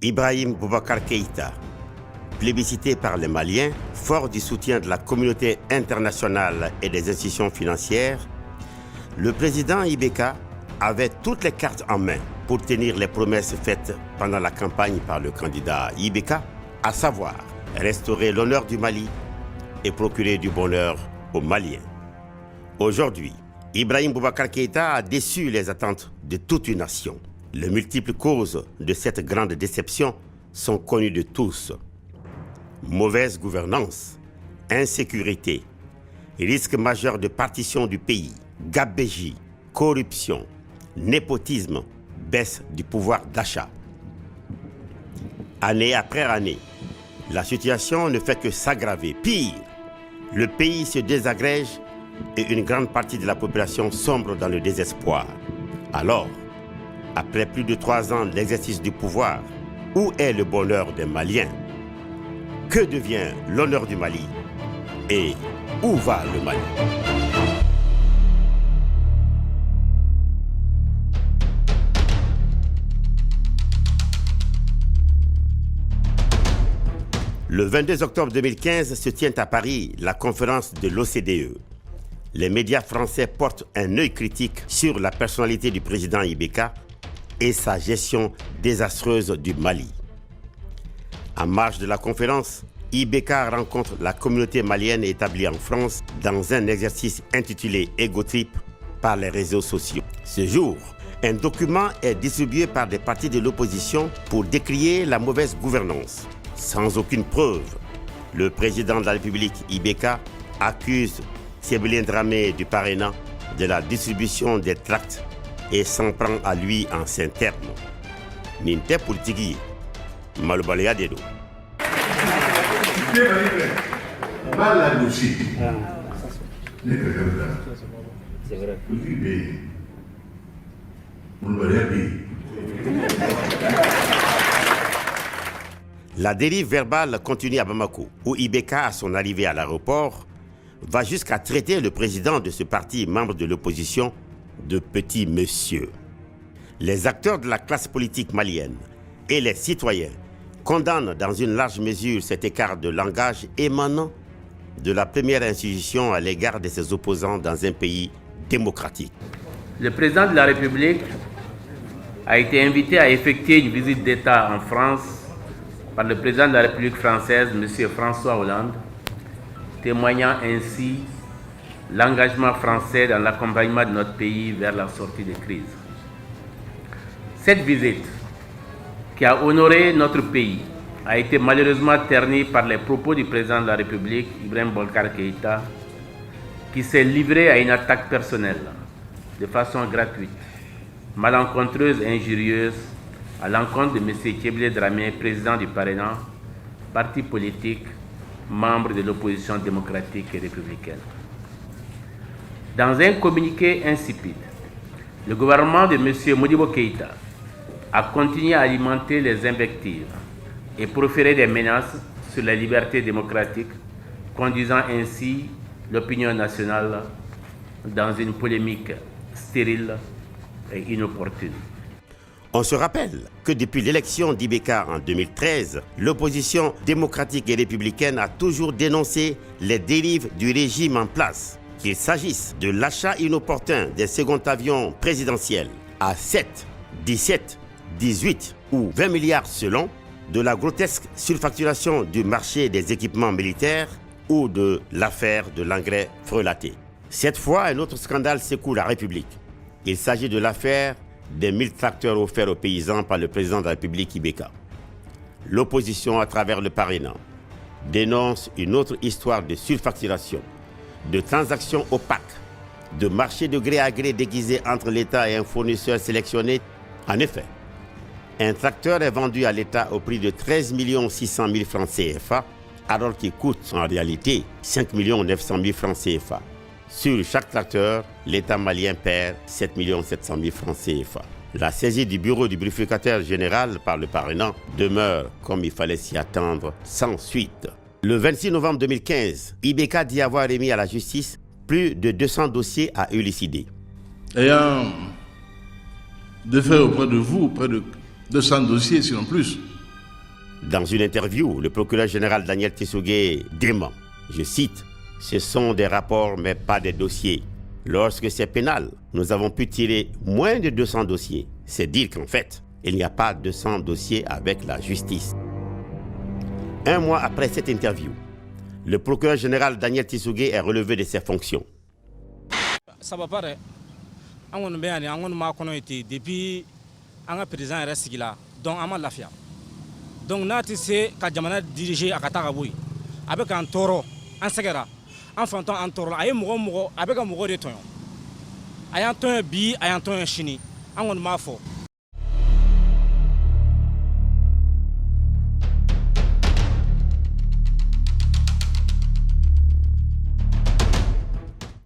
Ibrahim Boubacar Keïta, plébiscité par les Maliens, fort du soutien de la communauté internationale et des institutions financières, le président Ibeka avait toutes les cartes en main pour tenir les promesses faites pendant la campagne par le candidat Ibeka, à savoir restaurer l'honneur du Mali et procurer du bonheur aux Maliens. Aujourd'hui, Ibrahim Boubacar Keïta a déçu les attentes de toute une nation. Les multiples causes de cette grande déception sont connues de tous. Mauvaise gouvernance, insécurité, risque majeur de partition du pays, gabegie, corruption, népotisme, baisse du pouvoir d'achat. Année après année, la situation ne fait que s'aggraver. Pire, le pays se désagrège et une grande partie de la population sombre dans le désespoir. Alors, après plus de 3 ans d'exercice du pouvoir, où est le bonheur des Maliens? Que devient l'honneur du Mali? Et où va le Mali? Le 22 octobre 2015 se tient à Paris la conférence de l'OCDE. Les médias français portent un œil critique sur la personnalité du président Ibeka et sa gestion désastreuse du Mali. En marge de la conférence, Ibeka rencontre la communauté malienne établie en France dans un exercice intitulé Ego Trip par les réseaux sociaux. Ce jour, un document est distribué par des partis de l'opposition pour décrier la mauvaise gouvernance. Sans aucune preuve, le président de la République, Ibeka, accuse Sébilien Dramé du parrainat de la distribution des tracts et s'en prend à lui en ces termes. Ninte politiki, malubalea dedo. C'est vrai. La dérive verbale continue à Bamako, où Ibeka, à son arrivée à l'aéroport, va jusqu'à traiter le président de ce parti, membre de l'opposition, de petit monsieur. Les acteurs de la classe politique malienne et les citoyens condamnent dans une large mesure cet écart de langage émanant de la première institution à l'égard de ses opposants dans un pays démocratique. Le président de la République a été invité à effectuer une visite d'État en France par le président de la République française, M. François Hollande, témoignant ainsi l'engagement français dans l'accompagnement de notre pays vers la sortie de crise. Cette visite, qui a honoré notre pays, a été malheureusement ternie par les propos du président de la République, Ibrahim Boubacar Keïta, qui s'est livré à une attaque personnelle, de façon gratuite, malencontreuse et injurieuse, à l'encontre de M. Sébilien Dramé, président du parrainat, parti politique, membre de l'opposition démocratique et républicaine. Dans un communiqué insipide, le gouvernement de M. Modibo Keïta a continué à alimenter les invectives et proférer des menaces sur la liberté démocratique, conduisant ainsi l'opinion nationale dans une polémique stérile et inopportune. On se rappelle que depuis l'élection d'Ibeka en 2013, l'opposition démocratique et républicaine a toujours dénoncé les dérives du régime en place, qu'il s'agisse de l'achat inopportun des seconds avions présidentiels à 7, 17, 18 ou 20 milliards selon, de la grotesque surfacturation du marché des équipements militaires ou de l'affaire de l'engrais frelaté. Cette fois, un autre scandale secoue la République. Il s'agit de l'affaire des 1000 tracteurs offerts aux paysans par le président de la République Ibeka. L'opposition, à travers le parrainat, dénonce une autre histoire de surfacturation, de transactions opaques, de marchés de gré à gré déguisés entre l'État et un fournisseur sélectionné. En effet, un tracteur est vendu à l'État au prix de 13 600 000 francs CFA, alors qu'il coûte en réalité 5 900 000 francs CFA. Sur chaque tracteur, l'État malien perd 7 700 000 francs CFA. La saisie du bureau du vérificateur général par le parrainant demeure, comme il fallait s'y attendre, sans suite. Le 26 novembre 2015, Ibeka dit avoir remis à la justice plus de 200 dossiers à élucider. Ayant défait auprès de vous, près de 200 dossiers, sinon plus, Dans une interview, le procureur général Daniel Tissougué dément, je cite, « Ce sont des rapports mais pas des dossiers. Lorsque c'est pénal, nous avons pu tirer moins de 200 dossiers. C'est dire qu'en fait, il n'y a pas 200 dossiers avec la justice. » Un mois après cette interview, le procureur général Daniel Tissougué est relevé de ses fonctions. Ça va pas. On a depuis un président est resté là, donc on a la fière. Donc n'a c'est quand Jamana dirigé à Kataraboui avec un taureau, un segera, un fantôme, un taureau, avec un mogo de ton. Ayant un bi, ayant un chini, on m'a fort.